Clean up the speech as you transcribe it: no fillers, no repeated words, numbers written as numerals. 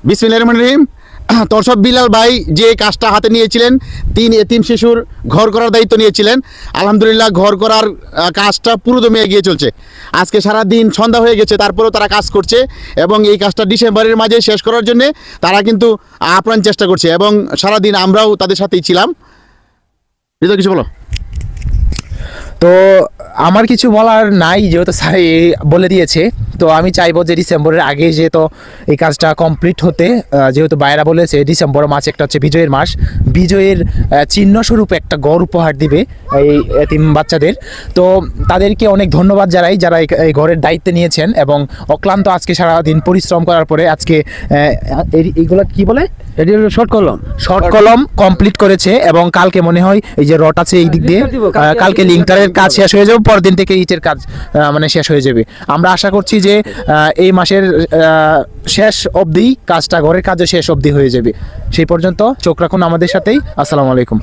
বিসমিল্লাহির রহমানির রহিম। তরসব বিলাল ভাই যে কাজটা হাতে নিয়েছিলেন, 3 এতিম শিশুর ঘর করার দায়িত্ব নিয়েছিলেন। আলহামদুলিল্লাহ ঘর করার কাজটা পুরোদমে এগিয়ে চলছে। আজকে সারা দিন সন্ধ্যা হয়ে গেছে, তারপরেও তারা কাজ করছে এবং এই কাজটা ডিসেম্বরের মাঝে শেষ করার জন্য তারা কিন্তু আপ্রাণ চেষ্টা করছে এবং সারাদিন আমরাও তাদের সাথেই ছিলাম। হৃদয়, কিছু বলো। তো আমার কিছু বলার নাই, যেহেতু স্যার বলে দিয়েছে। তো আমি চাইবো যে ডিসেম্বরের আগে যেহেতু এই কাজটা কমপ্লিট হতে, যেহেতু বাইরা বলেছে ডিসেম্বর মাস একটা হচ্ছে বিজয়ের মাস, বিজয়ের চিহ্নস্বরূপ একটা গড় উপহার দিবে এই এতিম বাচ্চাদের। তো তাদেরকে অনেক ধন্যবাদ জানাই যারা এই ঘরের দায়িত্ব নিয়েছেন এবং অক্লান্ত আজকে সারাদিন পরিশ্রম করার পরে আজকে এইগুলো কি বলে, এটি হলো শর্ট কলম কমপ্লিট করেছে এবং কালকে মনে হয় এই যে রড আছে এই দিক দিয়ে কালকে লিঙ্কটারের কাজ শেষ হয়ে যাবে, পরের দিন থেকে ইটের কাজ মানে শেষ হয়ে যাবে। আমরা আশা করছি যে এই মাসের শেষ অবধি কাজটা, ঘরের কাজও শেষ অবধি হয়ে যাবে। সেই পর্যন্ত চোখ রাখুন আমাদের সাথেই। আসসালামু আলাইকুম।